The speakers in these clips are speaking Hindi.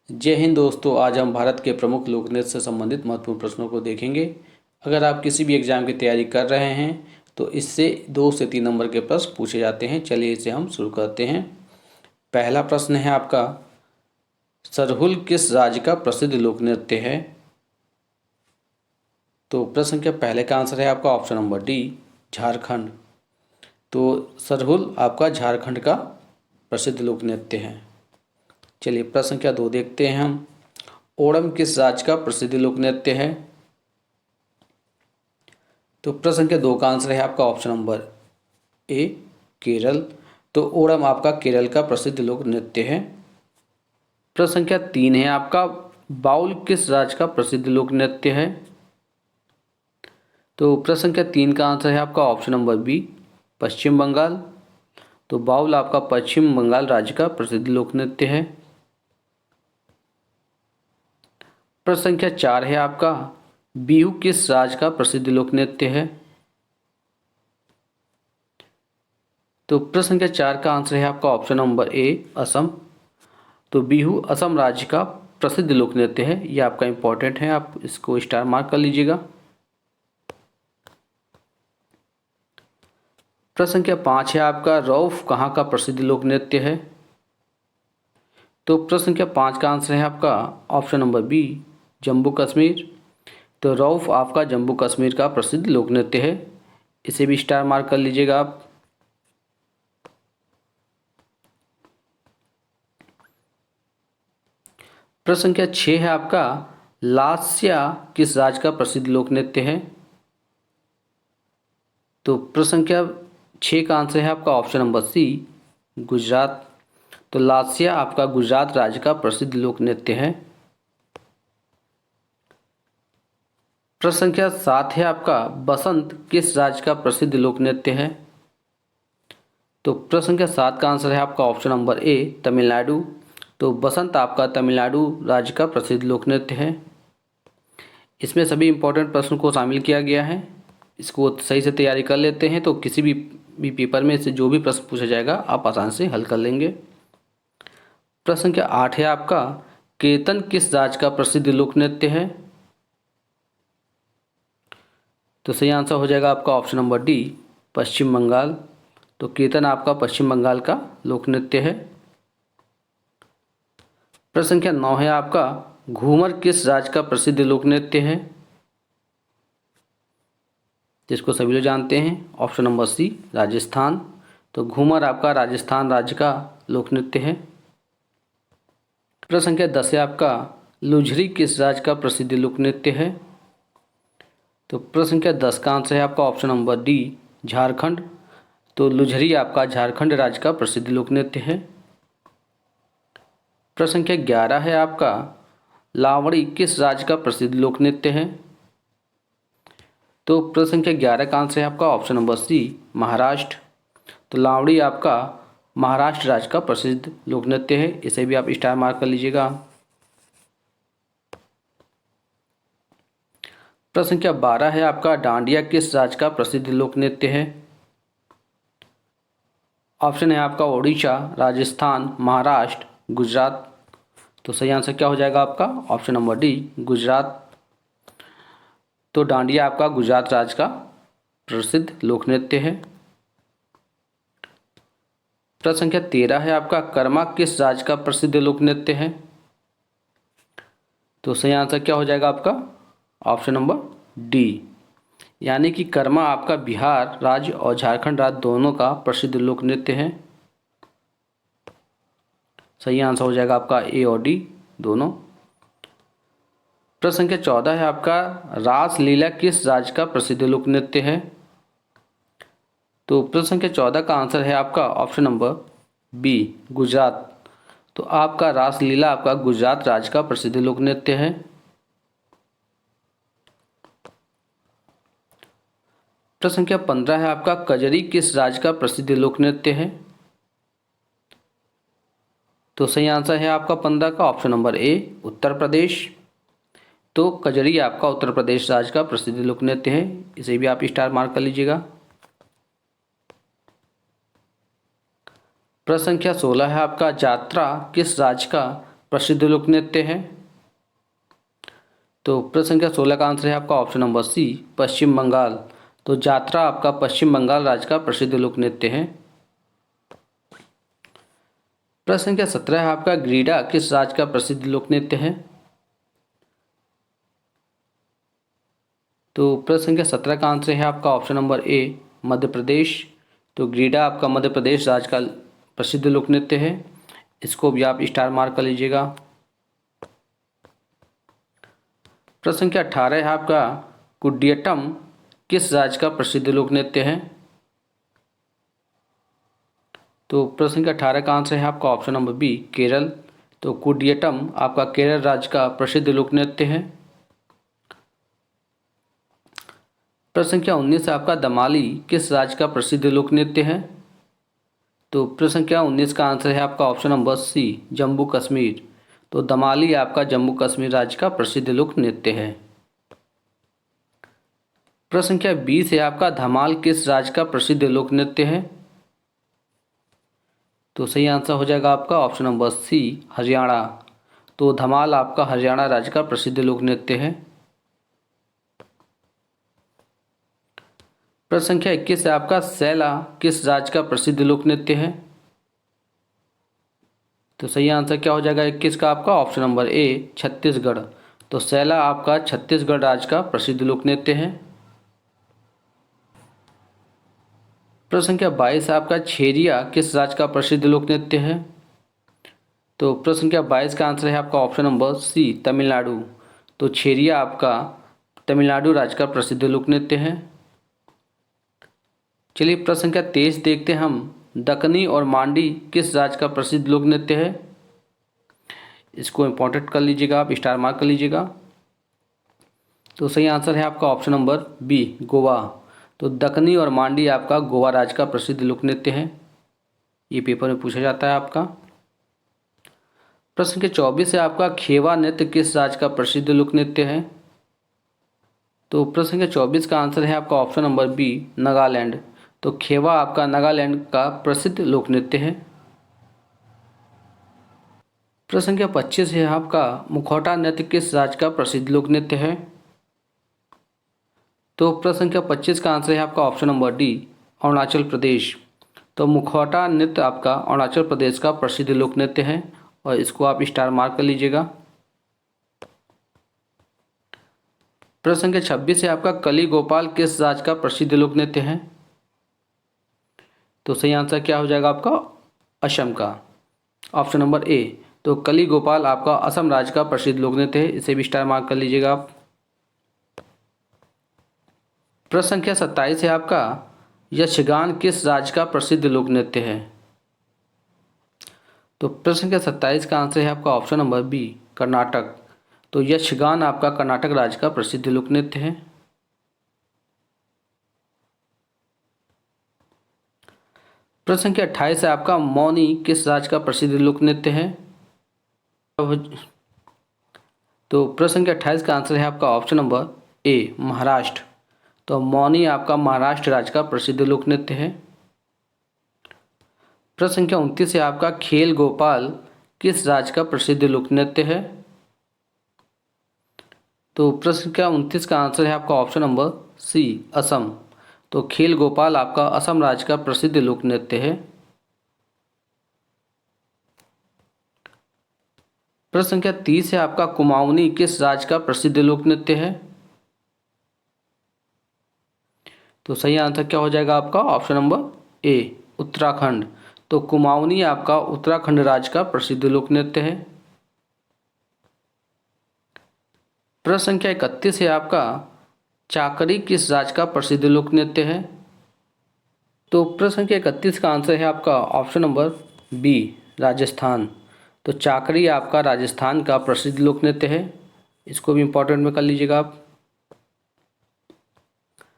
जय हिंद दोस्तों। आज हम भारत के प्रमुख लोक नृत्य से संबंधित महत्वपूर्ण प्रश्नों को देखेंगे। अगर आप किसी भी एग्जाम की तैयारी कर रहे हैं तो इससे 2 से 3 नंबर के प्रश्न पूछे जाते हैं। चलिए इसे हम शुरू करते हैं। पहला प्रश्न है आपका, सरहुल किस राज्य का प्रसिद्ध लोक नृत्य है? तो प्रश्न के पहले का आंसर है आपका ऑप्शन नंबर डी, झारखंड। तो सरहुल आपका झारखंड का प्रसिद्ध लोक नृत्य है। चलिए प्रश्न संख्या 2 देखते हैं हम। ओणम किस राज्य का प्रसिद्ध लोक नृत्य है? तो प्रश्न संख्या 2 का आंसर है आपका ऑप्शन नंबर ए, केरल। तो ओणम आपका केरल का प्रसिद्ध लोक नृत्य है। प्रश्न संख्या 3 है आपका, बाउल किस राज्य का प्रसिद्ध लोक नृत्य है? तो प्रश्न संख्या 3 का आंसर है आपका ऑप्शन नंबर बी, पश्चिम बंगाल। तो बाउल आपका पश्चिम बंगाल राज्य का प्रसिद्ध लोक नृत्य है। प्रश्न संख्या 4 है आपका, बिहू किस राज्य का प्रसिद्ध लोक नृत्य है? तो प्रश्न संख्या 4 का आंसर है आपका ऑप्शन नंबर ए, असम। तो बिहू असम राज्य का प्रसिद्ध लोक नृत्य है। यह आपका इंपॉर्टेंट है, आप इसको स्टार मार्क कर लीजिएगा। प्रश्न संख्या 5 है आपका, रौफ कहाँ का प्रसिद्ध लोक नृत्य है? तो प्रश्न संख्या 5 का आंसर है आपका option number B, Jammu Kashmir. तो रौफ आपका जम्मू कश्मीर का प्रसिद्ध लोक नृत्य है। इसे भी स्टार मार्क कर लीजिएगा आप। प्रश्न संख्या 6 है आपका, लास्या किस राज्य का प्रसिद्ध लोक नृत्य है? तो प्रश्न संख्या 6 का आंसर है आपका ऑप्शन नंबर सी, गुजरात। तो लास्या आपका गुजरात राज्य का प्रसिद्ध लोक नृत्य है। प्रश्न संख्या 7 है आपका, बसंत किस राज्य का प्रसिद्ध लोक नृत्य है? तो प्रश्न संख्या 7 का आंसर है आपका ऑप्शन नंबर ए, तमिलनाडु। तो बसंत आपका तमिलनाडु राज्य का प्रसिद्ध लोक नृत्य है। इसमें सभी इंपॉर्टेंट प्रश्नों को शामिल किया गया है। इसको सही से तैयारी कर लेते हैं तो किसी भी पेपर में से जो भी प्रश्न पूछा जाएगा आप आसान से हल कर लेंगे। प्रश्न संख्या 8 है आपका, कीर्तन किस राज्य का प्रसिद्ध लोक नृत्य है? तो सही आंसर हो जाएगा आपका ऑप्शन नंबर डी, पश्चिम बंगाल। तो कीर्तन आपका पश्चिम बंगाल का लोक नृत्य है। प्रश्न संख्या 9 है आपका, घूमर किस राज्य का प्रसिद्ध लोक नृत्य है? जिसको सभी लोग जानते हैं, ऑप्शन नंबर सी, राजस्थान। तो घूमर आपका राजस्थान राज्य का लोक नृत्य है। प्रश्न संख्या 10 है आपका, लुझरी किस राज्य का प्रसिद्ध लोक नृत्य है? तो प्रश्न संख्या 10 का आंसर है आपका ऑप्शन नंबर डी, झारखंड। तो लुझरी आपका झारखंड राज्य का प्रसिद्ध लोक नृत्य है। प्रश्न संख्या 11 है आपका, लावड़ी किस राज्य का प्रसिद्ध लोक नृत्य है? तो प्रश्न संख्या 11 का आंसर है आपका ऑप्शन नंबर सी, महाराष्ट्र। तो लावड़ी आपका महाराष्ट्र राज्य का प्रसिद्ध लोक नृत्य है। इसे भी आप स्टार मार्क कर लीजिएगा। प्रश्न संख्या 12 है आपका, डांडिया किस राज्य का प्रसिद्ध लोक नृत्य है? ऑप्शन है आपका ओडिशा, राजस्थान, महाराष्ट्र, गुजरात। तो सही आंसर क्या हो जाएगा आपका ऑप्शन नंबर डी, गुजरात। तो डांडिया आपका गुजरात राज्य का प्रसिद्ध लोक नृत्य है। प्रश्न संख्या 13 है आपका, कर्मा किस राज्य का प्रसिद्ध लोक नृत्य है? तो सही आंसर क्या हो जाएगा आपका ऑप्शन नंबर डी, यानी कि कर्मा आपका बिहार राज्य और झारखंड राज्य दोनों का प्रसिद्ध लोक नृत्य है। सही आंसर हो जाएगा आपका ए और डी दोनों। प्रश्न संख्या 14 है आपका, रास लीला किस राज्य का प्रसिद्ध लोक नृत्य है? तो प्रश्न संख्या 14 का आंसर है आपका ऑप्शन नंबर बी, गुजरात। तो आपका रासलीला आपका गुजरात राज्य का प्रसिद्ध लोक नृत्य है। प्रश्न संख्या 15 है आपका, कजरी किस राज्य का प्रसिद्ध लोक नृत्य है? तो सही आंसर है आपका 15 का option number A, Uttar Pradesh. तो कजरी आपका उत्तर प्रदेश राज्य का प्रसिद्ध लोक नृत्य है। इसे भी आप स्टार मार्क कर लीजिएगा। प्रश्न संख्या 16 है आपका, जात्रा किस राज्य का प्रसिद्ध लोक नृत्य है? तो प्रश्न संख्या 16 का आंसर है आपका ऑप्शन नंबर सी, पश्चिम बंगाल। तो जात्रा आपका पश्चिम बंगाल राज्य का प्रसिद्ध लोक नृत्य है। प्रश्न संख्या 17 है आपका, ग्रीडा किस राज्य का प्रसिद्ध लोक नृत्य है? तो प्रश्न संख्या 17 का आंसर है आपका option number A, Madhya Pradesh. तो ग्रीडा आपका मध्य प्रदेश राज्य का प्रसिद्ध लोक नृत्य है। इसको भी आप स्टार मार्क कर लीजिएगा। प्रश्न संख्या 18 है आपका, कुडियट्टम किस राज्य का प्रसिद्ध लोक नृत्य है? तो प्रश्न संख्या 18 का आंसर है आपका ऑप्शन नंबर बी, केरल। तो कुडियट्टम आपका केरल राज्य का प्रसिद्ध लोक नृत्य है। प्रश्न संख्या 19 है आपका, दमाली किस राज्य का प्रसिद्ध लोक नृत्य है? तो प्रश्न संख्या 19 का आंसर है आपका option number C, Jammu Kashmir. तो दमाली आपका जम्मू कश्मीर राज्य का प्रसिद्ध लोक नृत्य है। प्रश्न संख्या 20 है आपका, धमाल किस राज्य का प्रसिद्ध लोक नृत्य है? तो सही आंसर हो जाएगा आपका ऑप्शन नंबर सी, हरियाणा। तो धमाल आपका हरियाणा राज्य का प्रसिद्ध लोक नृत्य है। प्रश्न संख्या 21 है आपका, सैला किस राज्य का प्रसिद्ध लोक नृत्य है? तो सही आंसर क्या हो जाएगा 21 का आपका ऑप्शन नंबर ए, छत्तीसगढ़। तो सैला आपका छत्तीसगढ़ राज्य का प्रसिद्ध लोक नृत्य है। प्रश्न संख्या 22 है आपका, छेरिया किस राज्य का प्रसिद्ध लोक नृत्य है? तो प्रश्न संख्या 22 का आंसर है आपका ऑप्शन नंबर सी, तमिलनाडु। तो छेरिया आपका तमिलनाडु राज्य का प्रसिद्ध लोक नृत्य है। चलिए प्रश्न संख्या 23 देखते हैं हम, दक्कनी और मांडी किस राज्य का प्रसिद्ध लोक नृत्य है? इसको इंपॉर्टेंट कर लीजिएगा, आप स्टार मार्क कर लीजिएगा। तो सही आंसर है आपका ऑप्शन नंबर बी, गोवा। तो दक्कनी और मांडी आपका गोवा राज्य का प्रसिद्ध लोक नृत्य है। ये पेपर में पूछा जाता है आपका। प्रश्न के 24 है आपका, खेवा नृत्य किस राज्य का प्रसिद्ध लोक नृत्य है? तो प्रश्न के 24 का आंसर है आपका ऑप्शन नंबर बी, नागालैंड। तो खेवा आपका नागालैंड का प्रसिद्ध लोक नृत्य है। प्रश्न संख्या 25 है आपका, मुखौटा नृत्य किस राज्य का प्रसिद्ध लोक नृत्य है? तो प्रश्न संख्या 25 का आंसर है आपका option number D, Arunachal Pradesh. तो मुखौटा नृत्य आपका अरुणाचल प्रदेश का प्रसिद्ध लोक नृत्य है और इसको आप स्टार मार्क कर लीजिएगा। प्रश्न संख्या 26 है आपका, कली गोपाल किस राज्य का प्रसिद्ध लोक नृत्य है? तो सही आंसर क्या हो जाएगा आपका, असम का, ऑप्शन नंबर ए। तो कली गोपाल आपका असम राज्य का प्रसिद्ध लोक नृत्य है, इसे भी स्टार मार्क कर लीजिएगा आप। प्रश्न संख्या 27 है आपका, यक्षगान किस राज्य का प्रसिद्ध लोक नृत्य है? तो प्रश्न संख्या 27 का आंसर है आपका ऑप्शन नंबर बी, कर्नाटक। तो यक्षगान आपका कर्नाटक राज्य का प्रसिद्ध लोक नृत्य है। प्रश्न संख्या 28 है आपका, मौनी किस राज्य का प्रसिद्ध लोक नृत्य है? तो प्रश्न संख्या 28 का आंसर है आपका ऑप्शन नंबर ए, महाराष्ट्र। तो मौनी आपका महाराष्ट्र राज्य का प्रसिद्ध लोक नृत्य है। प्रश्न संख्या 29 है आपका, खेल गोपाल किस राज्य का प्रसिद्ध लोक नृत्य है? तो प्रश्न संख्या 29 का आंसर है आपका ऑप्शन नंबर सी, असम। तो खेल गोपाल आपका असम राज्य का प्रसिद्ध लोक नृत्य है। प्रश्न संख्या 30 है आपका, कुमाऊनी किस राज्य का प्रसिद्ध लोक नृत्य है? तो सही आंसर क्या हो जाएगा आपका ऑप्शन नंबर ए, उत्तराखंड। तो कुमाऊनी आपका उत्तराखंड राज्य का प्रसिद्ध लोक नृत्य है। प्रश्न संख्या 31 है आपका, चाकरी किस राज्य का प्रसिद्ध लोक नृत्य है? तो प्रश्न संख्या 31 का आंसर है आपका ऑप्शन नंबर बी, राजस्थान। तो चाकरी आपका राजस्थान का प्रसिद्ध लोक नृत्य है, इसको भी इंपॉर्टेंट में कर लीजिएगा आप।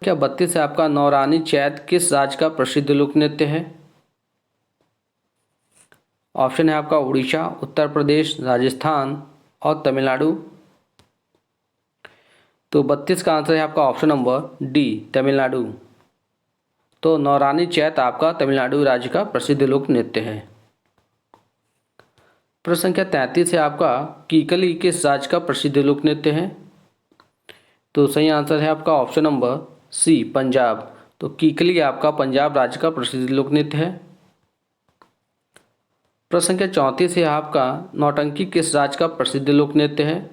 क्या 32 है आपका, नौरानी चैत किस राज्य का प्रसिद्ध लोक नृत्य है? ऑप्शन है आपका उड़ीसा, उत्तर प्रदेश, राजस्थान और तमिलनाडु। तो 32 का आंसर है आपका ऑप्शन नंबर डी, तमिलनाडु। तो नौरानी चैत आपका तमिलनाडु राज्य का प्रसिद्ध लोक नृत्य है। प्रश्न संख्या 33 है आपका कीकली किस राज्य का प्रसिद्ध लोक नृत्य है? तो सही आंसर है आपका ऑप्शन नंबर सी पंजाब। तो कीकली आपका पंजाब राज्य का प्रसिद्ध लोक नृत्य है। प्रश्न संख्या 34 है आपका नौटंकी किस राज्य का प्रसिद्ध लोक नृत्य है?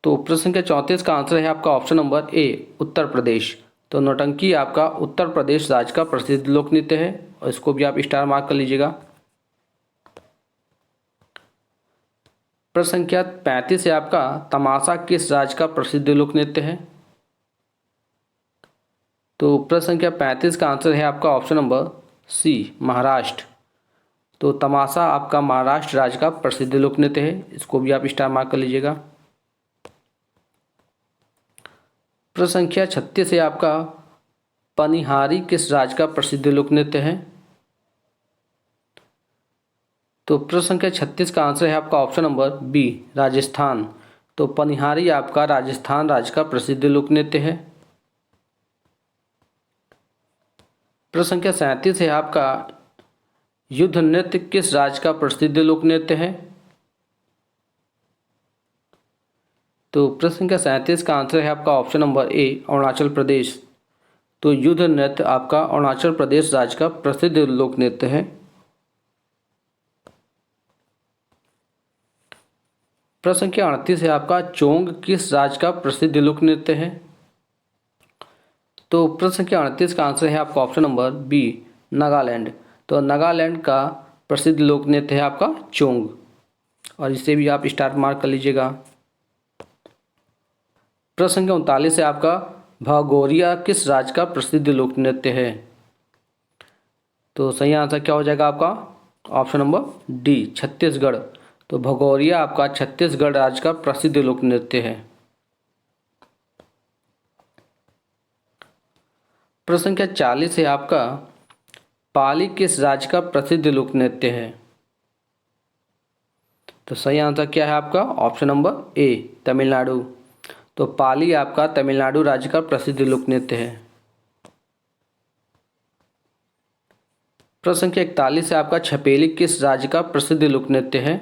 तो प्रश्न संख्या 34 का आंसर है आपका option number A Uttar Pradesh. तो नौटंकी आपका उत्तर प्रदेश राज्य का प्रसिद्ध लोक नृत्य है और इसको भी आप स्टार मार्क कर लीजिएगा। प्रश्न संख्या 35 है आपका तमाशा किस राज्य का प्रसिद्ध लोक नृत्य है? तो प्रश्न संख्या 35 का आंसर है आपका ऑप्शन नंबर सी महाराष्ट्र। तो तमाशा आपका महाराष्ट्र राज्य का प्रसिद्ध लोक नृत्य है, इसको भी आप स्टार मार्क कर लीजिएगा। प्रश्न संख्या 36 है आपका पनिहारी किस राज्य का प्रसिद्ध लोक नृत्य है? तो प्रश्न संख्या 36 का आंसर है आपका ऑप्शन नंबर बी राजस्थान। तो पनिहारी आपका राजस्थान राज्य का प्रसिद्ध लोक नृत्य है। प्रश्न संख्या 37 है आपका युद्ध नृत्य किस राज्य का प्रसिद्ध लोक नृत्य है? तो प्रश्न संख्या 37 का आंसर है आपका option number A Arunachal Pradesh. तो युद्ध नृत्य आपका अरुणाचल प्रदेश राज्य का प्रसिद्ध लोक नृत्य है। प्रश्न संख्या 38 है आपका चोंग किस राज्य का प्रसिद्ध लोक नृत्य है? तो प्रश्न संख्या 38 का आंसर है आपका ऑप्शन नंबर बी नागालैंड। तो नागालैंड का प्रसिद्ध लोक नृत्य है आपका चोंग और इसे भी आप स्टार मार्क कर लीजिएगा। प्रश्न संख्या 39 है आपका भगोरिया किस राज्य का प्रसिद्ध लोक नृत्य है? तो सही आंसर क्या हो जाएगा आपका ऑप्शन नंबर डी छत्तीसगढ़। तो भगोरिया आपका छत्तीसगढ़ राज्य का प्रसिद्ध लोक नृत्य है। प्रश्न संख्या 40 है आपका पाली किस राज्य का प्रसिद्ध लोक नृत्य है? तो सही आंसर क्या है आपका ऑप्शन नंबर ए तमिलनाडु। तो पाली आपका तमिलनाडु राज्य का प्रसिद्ध लोक नृत्य है। प्रश्न संख्या 41 है आपका छपेली किस राज्य का प्रसिद्ध लोक नृत्य है?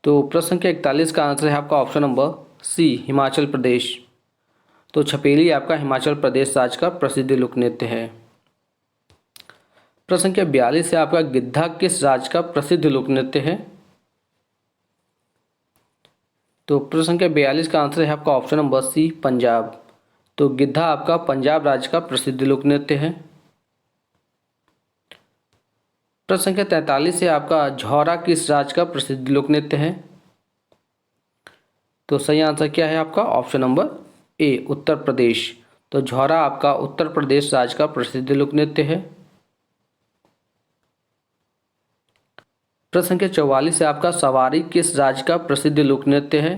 तो प्रश्न संख्या 41 का आंसर है आपका ऑप्शन नंबर सी हिमाचल प्रदेश। तो छपेली आपका हिमाचल प्रदेश राज्य का प्रसिद्ध लोक नृत्य है। प्रश्न संख्या 42 है आपका गिद्धा किस राज्य का प्रसिद्ध लोक नृत्य है? तो प्रश्न संख्या 42 का आंसर है आपका ऑप्शन नंबर सी पंजाब। तो गिद्धा आपका पंजाब राज्य का प्रसिद्ध लोक नृत्य है। प्रश्न संख्या 43 है आपका झौरा किस राज्य का प्रसिद्ध लोक नृत्य है? तो सही आंसर क्या है आपका option number A Uttar Pradesh. तो झौरा आपका उत्तर प्रदेश राज्य का प्रसिद्ध लोक नृत्य है। प्रश्न संख्या 44 है आपका सवारी किस राज्य का प्रसिद्ध लोक नृत्य है?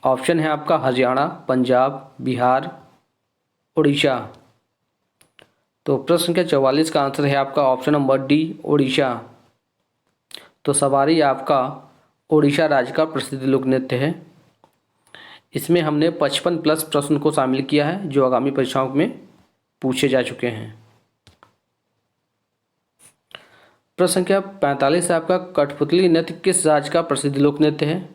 ऑप्शन है आपका हरियाणा, पंजाब, बिहार, उड़ीसा। तो प्रश्न संख्या 44 का आंसर है आपका ऑप्शन नंबर डी उड़ीसा। तो सवारी आपका उड़ीसा राज्य का प्रसिद्ध लोक नृत्य है। इसमें हमने 55+ प्रश्न को शामिल किया है जो आगामी परीक्षाओं में पूछे जा चुके हैं। प्रश्न संख्या 45 है आपका कठपुतली नृत्य किस राज्य का प्रसिद्ध लोक नृत्य है?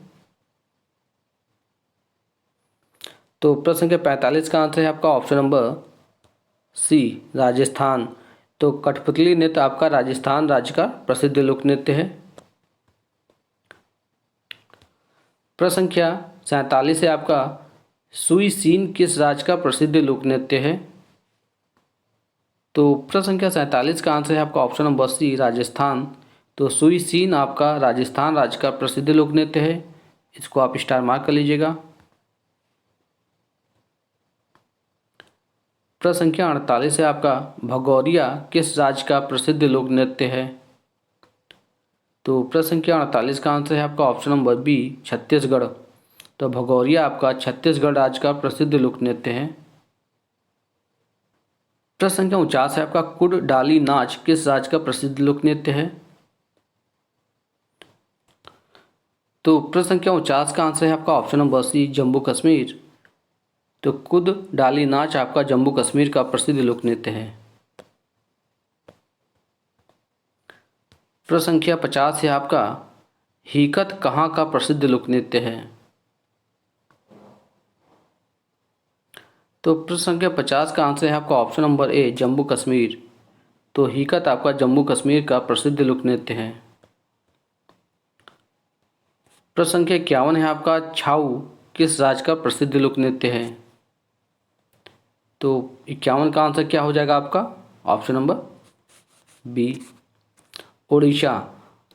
तो प्रश्न संख्या 45 का आंसर है आपका ऑप्शन नंबर सी राजस्थान। तो कठपुतली नृत्य आपका राजस्थान राज्य का प्रसिद्ध लोक नृत्य है। प्रश्न संख्या 47 है आपका सुई सीन किस राज्य का प्रसिद्ध लोक नृत्य है? तो प्रश्न संख्या 47 का आंसर है आपका ऑप्शन नंबर सी राजस्थान। तो सुई सीन आपका राजस्थान राज्य का प्रसिद्ध लोक नृत्य है, इसको आप स्टार मार्क कर लीजिएगा। प्रश्न संख्या 48 है आपका भगोरिया किस राज्य का प्रसिद्ध लोक नृत्य है? तो प्रश्न संख्या 48 का आंसर है आपका ऑप्शन नंबर बी छत्तीसगढ़। तो भगोरिया आपका छत्तीसगढ़ राज्य का प्रसिद्ध लोक नृत्य है। प्रश्न संख्या 49 है आपका कुड डाली नाच किस राज्य का प्रसिद्ध लोक नृत्य है? तो प्रश्न संख्या 49 का आंसर है आपका option number C Jammu Kashmir. तो कुड डाली नाच आपका जम्मू कश्मीर का प्रसिद्ध लोक नृत्य है। प्रश्न संख्या 50 है आपका, हिकत कहाँ का प्रसिद्ध लोक नृत्य है? तो प्रश्न संख्या 50 का आंसर है आपका option number A, Jammu Kashmir. तो हिकत आपका जम्मू कश्मीर का प्रसिद्ध लोक नृत्य है। प्रश्न संख्या 51 है आपका, छाऊ किस राज्य का प्रसिद्ध लोक नृत्य है? तो 51 का आंसर क्या हो जाएगा आपका? Option number B, Orissa.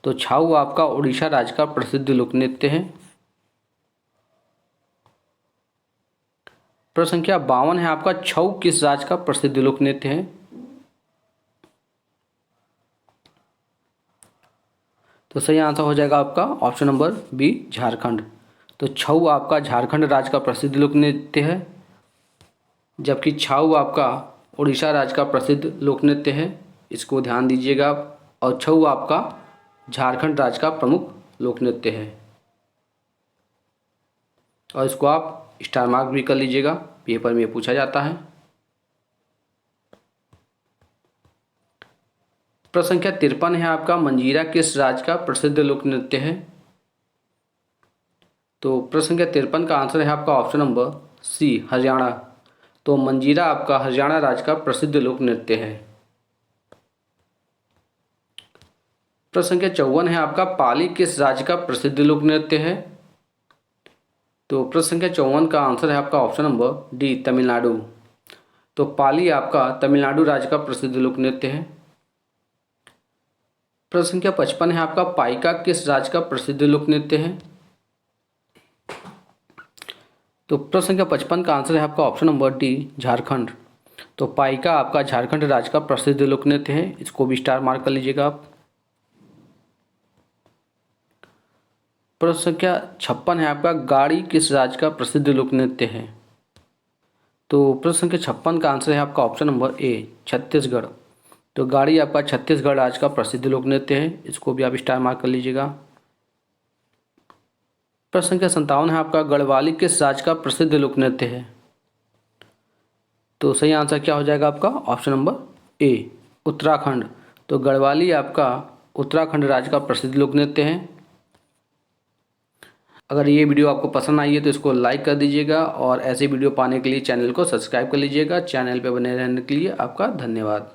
तो छाऊ आपका उड़ीसा राज्य का प्रसिद्ध लोक नृत्य है। प्रश्न संख्या 52 है आपका, छऊ किस राज्य का प्रसिद्ध लोक नृत्य है? तो सही आंसर हो जाएगा आपका ऑप्शन नंबर बी, झारखंड। तो छऊ आपका झारखंड राज्य का प्रसिद्ध लोक नृत्य है, जबकि छाऊ आपका उड़ीसा राज्य का प्रसिद्ध लोक नृत्य है। इसको ध्यान दीजिएगा आप। और छऊ आपका झारखंड राज्य का प्रमुख लोक नृत्य है। और इसको आप स्टार मार्क भी कर लीजिएगा, पेपर में पूछा जाता है। प्रश्न संख्या 53 है आपका, मंजीरा किस राज्य का प्रसिद्ध लोक नृत्य है? तो प्रश्न संख्या 53 का आंसर है आपका ऑप्शन नंबर सी, हरियाणा। तो मंजीरा आपका हरियाणा राज्य का प्रसिद्ध लोक नृत्य है। प्रश्न संख्या 54 है आपका, पाली किस राज्य का प्रसिद्ध लोक नृत्य है? तो प्रश्न संख्या 54 का आंसर है आपका ऑप्शन नंबर डी, तमिलनाडु। तो पाली आपका तमिलनाडु राज्य का प्रसिद्ध लोक नृत्य है। प्रश्न संख्या 55 है आपका, पाइका किस राज्य का प्रसिद्ध लोक नृत्य है? तो प्रश्न संख्या 55 का आंसर है आपका ऑप्शन नंबर डी, झारखंड। तो पाइका आपका झारखंड राज्य का प्रसिद्ध लोक नृत्य है। इसको भी स्टार मार्क कर लीजिएगा आप। प्रश्न संख्या 56 है आपका, गाड़ी किस राज्य का प्रसिद्ध लोक नृत्य है? तो प्रश्न संख्या 56 का आंसर है आपका ऑप्शन नंबर ए, छत्तीसगढ़। तो गाड़ी आपका छत्तीसगढ़ राज्य का प्रसिद्ध लोक नृत्य है। इसको भी आप स्टार मार्क कर लीजिएगा। प्रश्न संख्या 57 है आपका, गढ़वाली किस राज्य का प्रसिद्ध लोक नृत्य है? तो सही आंसर क्या हो जाएगा आपका? Option number A, Uttarakhand. तो गढ़वाली आपका उत्तराखंड राज्य का प्रसिद्ध लोक नृत्य है। अगर ये वीडियो आपको पसंद आई है तो इसको लाइक कर दीजिएगा, और ऐसे वीडियो पाने के लिए चैनल को सब्सक्राइब कर लीजिएगा। चैनल पर बने रहने के लिए आपका धन्यवाद।